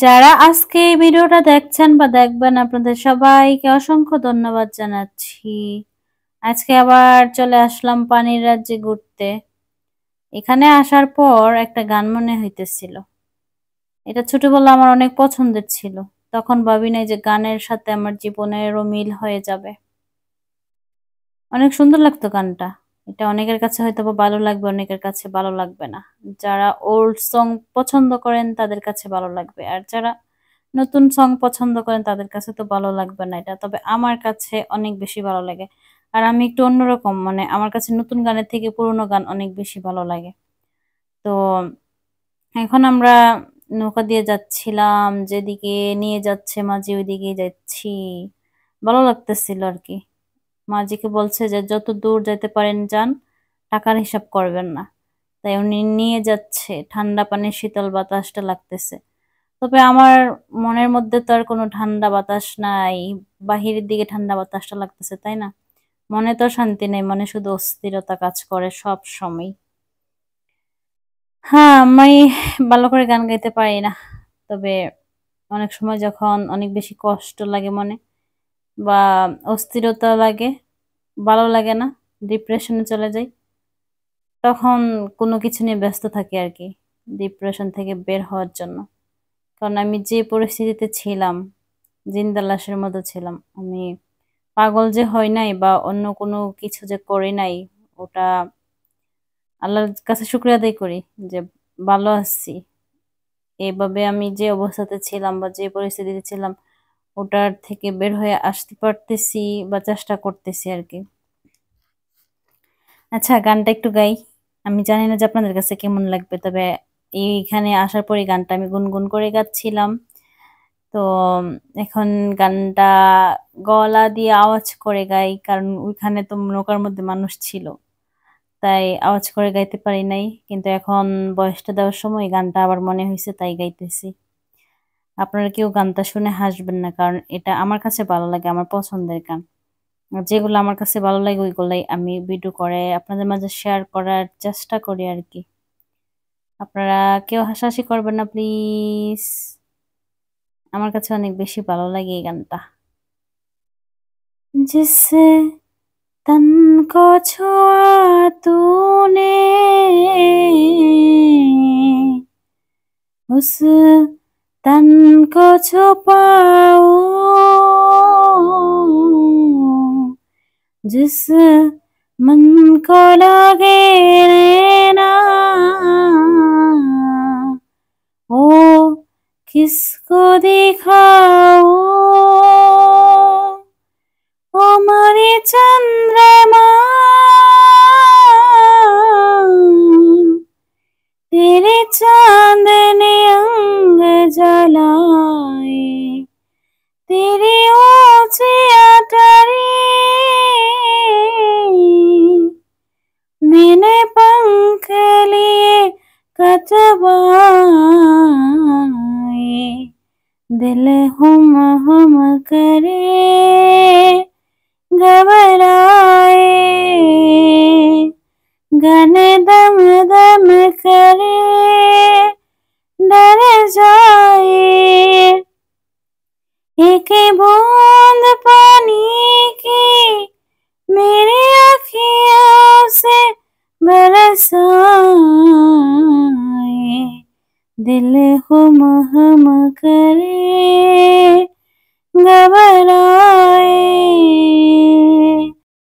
যারা আজকে এই ভিডিওটা দেখছেন বা দেখবেন আপনাদের সবাইকে অসংখ্য ধন্যবাদ জানাচ্ছি। আজকে আবার চলে আসলাম পানির রাজ্যে ঘুরতে। এখানে আসার পর একটা গান মনে হইতেছিল। এটা ছোটবেলা আমার অনেক পছন্দের ছিল। তখন ভাবি নাই যে গানের সাথে আমার জীবনেরও মিল হয়ে যাবে। অনেক সুন্দর লাগতো গানটা। এটা অনেকের কাছে হয়তোবা ভালো লাগবে, অনেকের কাছে ভালো লাগবে না। যারা ওল্ড সং পছন্দ করেন তাদের কাছে ভালো লাগবে। আর যারা নতুন সং পছন্দ করেন তাদের কাছে তো ভালো লাগবে না এটা। তবে আমার কাছে অনেক বেশি ভালো লাগে। আর আমি একটু অন্যরকম, মানে আমার কাছে নতুন গানের থেকে পুরোনো গান অনেক বেশি ভালো লাগে। তো এখন আমরা নৌকা দিয়ে যাচ্ছিলাম, যেদিকে নিয়ে যাচ্ছে মাঝি ওইদিকেই যাচ্ছি। ভালো লাগতেছিল আর কি। মাঝিকে বলছে যে যত দূর যাইতে পারেন যান, টাকার হিসাব করবেন না। তাই উনি নিয়ে যাচ্ছে, ঠান্ডা পানির শীতল বাতাসটা লাগতেছে। তবে আমার মনের মধ্যে তো আর কোনো ঠান্ডা বাতাস নাই, বাহিরের দিকে ঠান্ডা বাতাসটা লাগতেছে, তাই না? মনে তো শান্তি নেই, মনে শুধু অস্থিরতা কাজ করে সব সময়। হ্যাঁ, আমি ভালো করে গান গাইতে পারি না। তবে অনেক সময় যখন অনেক বেশি কষ্ট লাগে মনে, বা অস্থিরতা লাগে, ভালো লাগে না, ডিপ্রেশনে চলে যাই, তখন কোনো কিছু নিয়ে ব্যস্ত থাকি আর কি, ডিপ্রেশন থেকে বের হওয়ার জন্য। কারণ আমি যে পরিস্থিতিতে ছিলাম, জিন্দা লাশের মতো ছিলাম আমি। পাগল যে হই নাই বা অন্য কোনো কিছু যে করি নাই, ওটা আল্লাহর কাছে শুকরিয়া আদায় করি যে ভালো আছি। এইভাবে আমি যে অবস্থাতে ছিলাম বা যে পরিস্থিতিতে ছিলাম, ওটার থেকে বের হয়ে আসতে পারতেছি বা চেষ্টা করতেছি আর কি। আচ্ছা, গানটা একটু গাই। আমি জানি না যে আপনাদের কাছে কেমন লাগবে, তবে এইখানে আসার পরে গানটা আমি গুনগুন করে গাচ্ছিলাম। তো এখন গানটা গলা দিয়ে আওয়াজ করে গাই, কারণ ওইখানে তো নৌকার মধ্যে মানুষ ছিল, তাই আওয়াজ করে গাইতে পারি নাই। কিন্তু এখন বয়সটা দেওয়ার সময় গানটা আবার মনে হয়েছে, তাই গাইতেছি। আপনারা কেউ গানটা শুনে হাসবেন না, কারণ এটা আমার কাছে ভালো লাগে, আমার পছন্দের গান। আর যেগুলো আমার কাছে ভালো লাগে ওইগুলাই আমি ভিডিও করে আপনাদের মাঝে শেয়ার করার চেষ্টা করি আর কি। আপনারা কেউ হাসাহাসি করবেন না প্লিজ। আমার কাছে অনেক বেশি ভালো লাগে এই গানটা। जिस तन को छुआ तूने, उस तन को छुपाऊं, जिस मन को लगे रहना, वो किसको दिखाऊं। ओ मेरे चंद्रमा, तेरे चांदने अंग जलाए, तेरी ऊंची अटरी मैंने पंख लिए कतवाए, दिल हुम हुम करे घबराए, गन दम दम करे डर जाए। एक बूंद पानी की मेरी आँखियों से बरसाए, दिल हुम हुम करे घबराए।